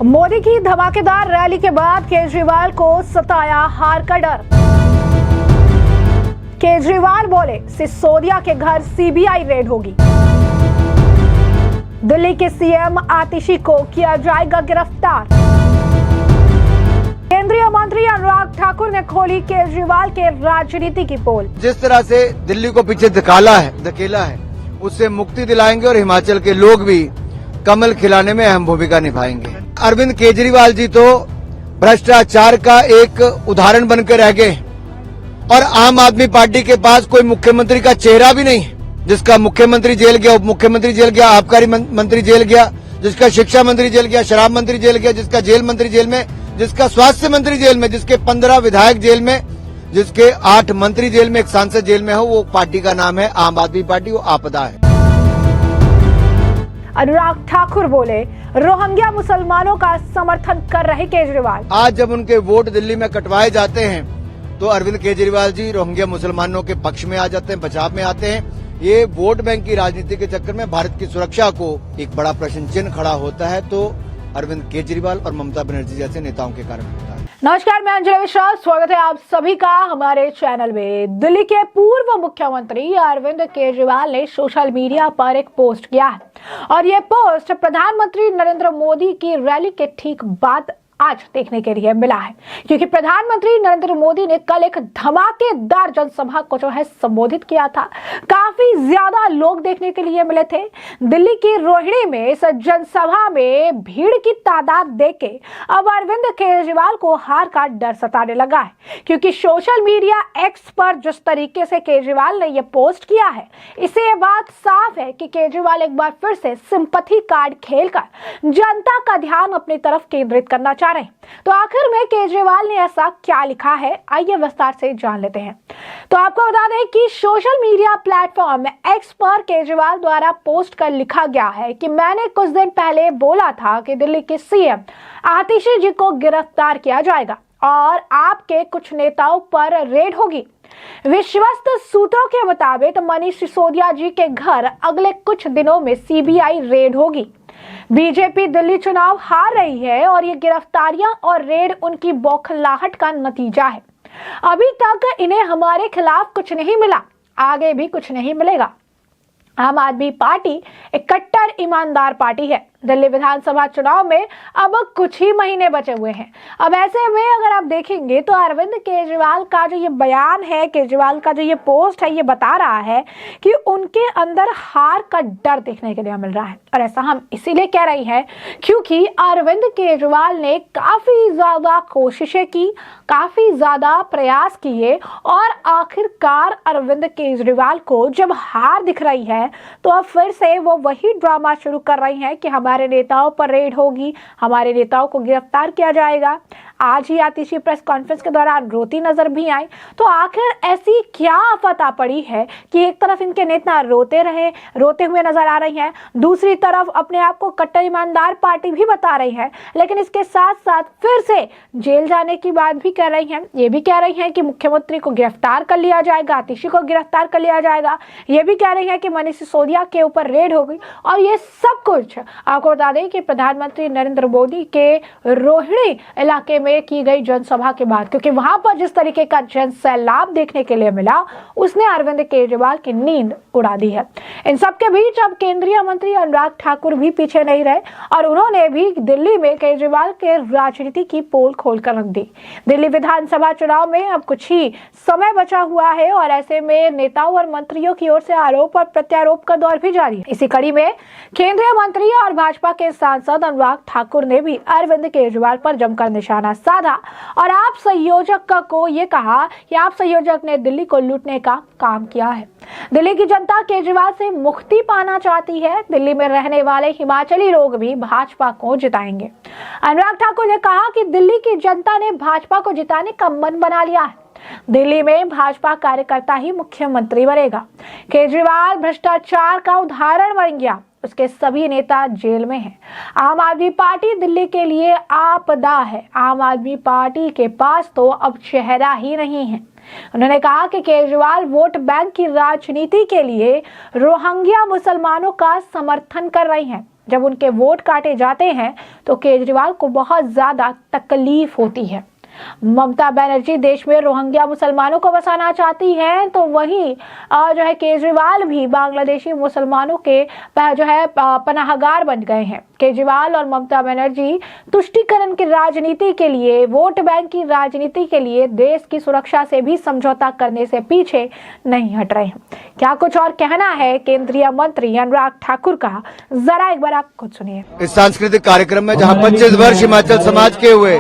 मोदी की धमाकेदार रैली के बाद केजरीवाल को सताया हार का डर। केजरीवाल बोले, सिसोदिया के घर सीबीआई रेड होगी। दिल्ली के सीएम आतिशी को किया जाएगा गिरफ्तार। केंद्रीय मंत्री अनुराग ठाकुर ने खोली केजरीवाल के राजनीति की पोल। जिस तरह से दिल्ली को पीछे धकेला है उससे मुक्ति दिलाएंगे और हिमाचल के लोग भी कमल खिलाने में अहम भूमिका निभाएंगे। अरविंद केजरीवाल जी तो भ्रष्टाचार का एक उदाहरण बनकर रह गए और आम आदमी पार्टी के पास कोई मुख्यमंत्री का चेहरा भी नहीं, जिसका मुख्यमंत्री जेल गया, उप मुख्यमंत्री जेल गया, आबकारी मंत्री जेल गया, जिसका शिक्षा मंत्री जेल गया, शराब मंत्री जेल गया, जिसका जेल मंत्री जेल में, जिसका स्वास्थ्य मंत्री जेल में, जिसके 15 विधायक जेल में, जिसके 8 मंत्री जेल में, एक सांसद जेल में हो, वो पार्टी का नाम है आम आदमी पार्टी, वो आपदा है। अनुराग ठाकुर बोले, रोहिंग्या मुसलमानों का समर्थन कर रहे केजरीवाल। आज जब उनके वोट दिल्ली में कटवाए जाते हैं तो अरविंद केजरीवाल जी रोहिंग्या मुसलमानों के पक्ष में आ जाते हैं, बचाव में आते हैं। ये वोट बैंक की राजनीति के चक्कर में भारत की सुरक्षा को एक बड़ा प्रश्न चिन्ह खड़ा होता है, तो अरविंद केजरीवाल और ममता बनर्जी जैसे नेताओं के कारण होता है। नमस्कार, मैं अंजलि मिश्रा, स्वागत है आप सभी का हमारे चैनल में। दिल्ली के पूर्व मुख्यमंत्री अरविंद केजरीवाल ने सोशल मीडिया पर एक पोस्ट किया है और ये पोस्ट प्रधानमंत्री नरेंद्र मोदी की रैली के ठीक बाद आज देखने के लिए मिला है, क्योंकि प्रधानमंत्री नरेंद्र मोदी ने कल एक धमाकेदार जनसभा को जो है संबोधित किया था। काफी ज्यादा लोग देखने के लिए मिले थे। दिल्ली की रोहिणी में इस जनसभा में भीड़ की तादाद देख के अब अरविंद केजरीवाल को हार का डर सताने लगा है, क्योंकि सोशल मीडिया एक्स पर जिस तरीके से केजरीवाल ने यह पोस्ट किया है, इससे ये बात साफ है कि केजरीवाल एक बार फिर से सिंपैथी कार्ड खेलकर जनता का ध्यान अपनी तरफ केंद्रित करना चाह रहे। तो आखिर में केजरीवाल ने ऐसा क्या लिखा है, आइए विस्तार से जान लेते हैं। तो आपको बता दें कि सोशल मीडिया प्लेटफॉर्म एक्स पर केजरीवाल द्वारा पोस्ट कर लिखा गया है कि मैंने कुछ दिन पहले बोला था कि दिल्ली के सीएम आतिशी जी को गिरफ्तार किया जाएगा और आपके कुछ नेताओं पर रेड होगी। विश्वस्त सूत्रों के मुताबिक मनीष सिसोदिया जी के घर अगले कुछ दिनों में सीबीआई रेड होगी। बीजेपी दिल्ली चुनाव हार रही है और ये गिरफ्तारियां और रेड उनकी बौखलाहट का नतीजा है। अभी तक इन्हें हमारे खिलाफ कुछ नहीं मिला, आगे भी कुछ नहीं मिलेगा। आम आदमी पार्टी एक कट्टर ईमानदार पार्टी है। दिल्ली विधानसभा चुनाव में अब कुछ ही महीने बचे हुए हैं। अब ऐसे में अगर आप देखेंगे तो अरविंद केजरीवाल का जो ये बयान है, केजरीवाल का जो ये पोस्ट है, ये बता रहा है कि उनके अंदर हार का डर देखने के लिए मिल रहा है। और ऐसा हम इसीलिए कह रहे हैं क्योंकि अरविंद केजरीवाल ने काफी ज्यादा कोशिशें की, काफी ज्यादा प्रयास किए और आखिरकार अरविंद केजरीवाल को जब हार दिख रही है तो अब फिर से वो वही ड्रामा शुरू कर रही हैं कि हमारे नेताओं पर रेड होगी, हमारे नेताओं को गिरफ्तार किया जाएगा। आज ही आतिशी प्रेस कॉन्फ्रेंस के दौरान रोती नजर भी आई। तो आखिर ऐसी क्या आफत आ पड़ी है कि एक तरफ इनके नेता रोते हुए नजर आ रही हैं, दूसरी तरफ अपने आप को कट्टर ईमानदार पार्टी भी बता रही है, लेकिन इसके साथ साथ फिर से जेल जाने की बात भी कर रही हैं। ये भी कह रही हैं कि मुख्यमंत्री को गिरफ्तार कर लिया जाएगा, आतिशी को गिरफ्तार कर लिया जाएगा। ये भी कह रही है कि मनीष सिसोदिया के ऊपर रेड होगी। और ये सब कुछ आपको बता दें कि प्रधानमंत्री नरेंद्र मोदी के रोहिणी इलाके में की गई जनसभा के बाद, क्योंकि वहां पर जिस तरीके का जन सैलाब देखने के लिए मिला, उसने अरविंद केजरीवाल की नींद उड़ा दी है। इन सबके बीच अब केंद्रीय मंत्री अनुराग ठाकुर भी पीछे नहीं रहे और उन्होंने भी दिल्ली में केजरीवाल के राजनीति की पोल खोलकर रख दी। दिल्ली विधानसभा चुनाव में अब कुछ ही समय बचा हुआ है और ऐसे में नेताओं और मंत्रियों की ओर से आरोप और प्रत्यारोप का दौर भी जारी है। इसी कड़ी में केंद्रीय मंत्री और भाजपा के सांसद अनुराग ठाकुर ने भी अरविंद केजरीवाल पर जमकर निशाना साधा और आप संयोजक को ये कहा कि आप संयोजक ने दिल्ली को लूटने का काम किया है। दिल्ली की जनता केजरीवाल से मुक्ति पाना चाहती है। दिल्ली में रहने वाले हिमाचली लोग भी भाजपा को जिताएंगे। अनुराग ठाकुर ने कहा कि दिल्ली की जनता ने भाजपा को जिताने का मन बना लिया है। दिल्ली में भाजपा कार्यकर्ता ही मुख्यमंत्री बनेगा। केजरीवाल भ्रष्टाचार का उदाहरण बन गया, उसके सभी नेता जेल में हैं। आम आदमी पार्टी दिल्ली के लिए आपदा है। आम आदमी पार्टी के पास तो अब चेहरा ही नहीं है। उन्होंने कहा कि केजरीवाल वोट बैंक की राजनीति के लिए रोहिंग्या मुसलमानों का समर्थन कर रही हैं। जब उनके वोट काटे जाते हैं तो केजरीवाल को बहुत ज्यादा तकलीफ होती है। ममता बनर्जी देश में रोहिंग्या मुसलमानों को बसाना चाहती हैं, तो वहीं जो है केजरीवाल भी बांग्लादेशी मुसलमानों के जो है पनाहगार बन गए हैं। केजरीवाल और ममता बनर्जी तुष्टीकरण की राजनीति के लिए, वोट बैंक की राजनीति के लिए देश की सुरक्षा से भी समझौता करने से पीछे नहीं हट रहे हैं। क्या कुछ और कहना है केंद्रीय मंत्री अनुराग ठाकुर का, जरा एक बार आप खुद सुनिए। इस सांस्कृतिक कार्यक्रम में जहां 25 वर्ष हिमाचल समाज के हुए,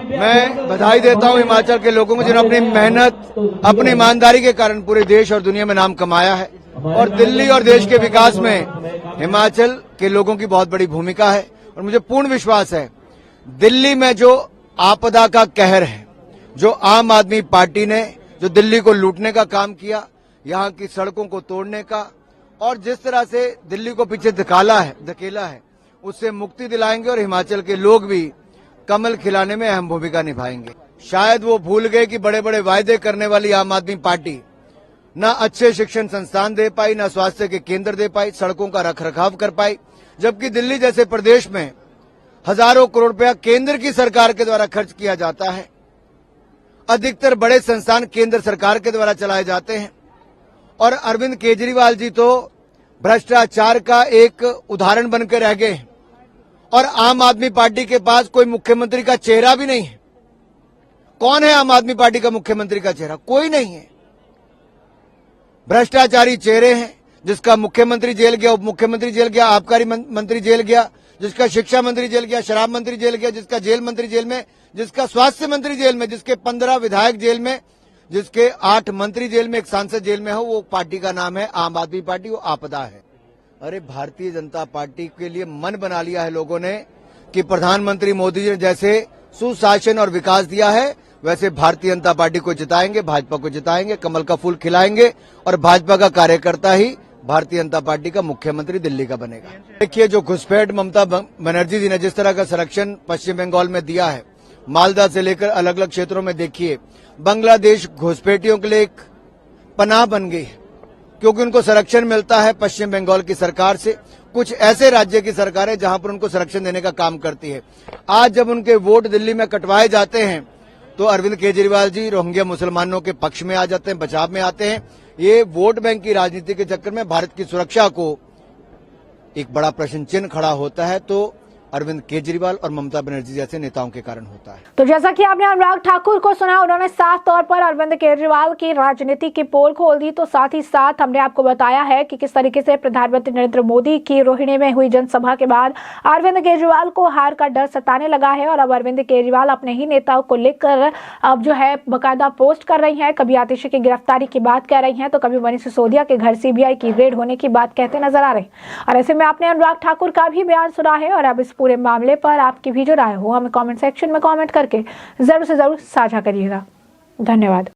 मैं बधाई देता हूं हिमाचल के लोगों को जिन्होंने अपनी मेहनत, अपनी ईमानदारी के कारण पूरे देश और दुनिया में नाम कमाया है। और दिल्ली और देश के विकास में हिमाचल के लोगों की बहुत बड़ी भूमिका है। और मुझे पूर्ण विश्वास है दिल्ली में जो आपदा का कहर है, जो आम आदमी पार्टी ने जो दिल्ली को लूटने का काम किया, यहाँ की सड़कों को तोड़ने का, और जिस तरह से दिल्ली को पीछे धकेला है, उससे मुक्ति दिलाएंगे और हिमाचल के लोग भी कमल खिलाने में अहम भूमिका निभाएंगे। शायद वो भूल गए कि बड़े बड़े वायदे करने वाली आम आदमी पार्टी ना अच्छे शिक्षण संस्थान दे पाई, ना स्वास्थ्य के केंद्र दे पाई, सड़कों का रखरखाव कर पाई, जबकि दिल्ली जैसे प्रदेश में हजारों करोड़ रुपया केंद्र की सरकार के द्वारा खर्च किया जाता है। अधिकतर बड़े संस्थान केंद्र सरकार के द्वारा चलाए जाते हैं। और अरविंद केजरीवाल जी तो भ्रष्टाचार का एक उदाहरण बनकर रह गए हैं। और आम आदमी पार्टी के पास कोई मुख्यमंत्री का चेहरा भी नहीं है। कौन है आम आदमी पार्टी का मुख्यमंत्री का चेहरा? कोई नहीं है। भ्रष्टाचारी चेहरे हैं, जिसका मुख्यमंत्री जेल गया, उप मुख्यमंत्री जेल गया, आबकारी मंत्री जेल गया, जिसका शिक्षा मंत्री जेल गया, शराब मंत्री जेल गया, जिसका जेल मंत्री जेल में, जिसका स्वास्थ्य मंत्री जेल में, जिसके 15 विधायक जेल में, जिसके 8 मंत्री जेल में, एक सांसद जेल में हो। वो पार्टी का नाम है आम आदमी पार्टी, वो आपदा है। अरे भारतीय जनता पार्टी के लिए मन बना लिया है लोगों ने कि प्रधानमंत्री मोदी जी ने जैसे सुशासन और विकास दिया है, वैसे भारतीय जनता पार्टी को जिताएंगे, भाजपा को जिताएंगे, कमल का फूल खिलाएंगे और भाजपा का कार्यकर्ता ही भारतीय जनता पार्टी का मुख्यमंत्री दिल्ली का बनेगा। देखिए, जो घुसपैठ ममता बनर्जी जी ने जिस तरह का संरक्षण पश्चिम बंगाल में दिया है, मालदा से लेकर अलग अलग क्षेत्रों में देखिए, बांग्लादेश घुसपैठियों के लिए एक पनाह बन गई है, क्योंकि उनको संरक्षण मिलता है पश्चिम बंगाल की सरकार से। कुछ ऐसे राज्य की सरकार है जहां पर उनको संरक्षण देने का काम करती है। आज जब उनके वोट दिल्ली में कटवाए जाते हैं तो अरविंद केजरीवाल जी रोहिंग्या मुसलमानों के पक्ष में आ जाते हैं, बचाव में आते हैं। ये वोट बैंक की राजनीति के चक्कर में भारत की सुरक्षा को एक बड़ा प्रश्न चिन्ह खड़ा होता है, तो अरविंद केजरीवाल और ममता बनर्जी जैसे नेताओं के कारण होता है। तो जैसा कि आपने अनुराग ठाकुर को सुना, उन्होंने साफ तौर पर अरविंद केजरीवाल की राजनीति की पोल खोल दी। तो साथ ही साथ हमने आपको बताया है कि किस तरीके से प्रधानमंत्री नरेंद्र मोदी की रोहिणी में हुई जनसभा के बाद अरविंद केजरीवाल को हार का डर सताने लगा है। और अब अरविंद केजरीवाल अपने ही नेताओं को लेकर अब जो है बाकायदा पोस्ट कर रही है। कभी आतिशी की गिरफ्तारी की बात कह रही है, तो कभी मनीष सिसोदिया के घर सीबीआई की रेड होने की बात कहते नजर आ रहे हैं। और ऐसे में आपने अनुराग ठाकुर का भी बयान सुना है। और अब इस पूरे मामले पर आपकी भी जो राय हो, हमें कमेंट सेक्शन में कमेंट करके जरूर से जरूर साझा करिएगा। धन्यवाद।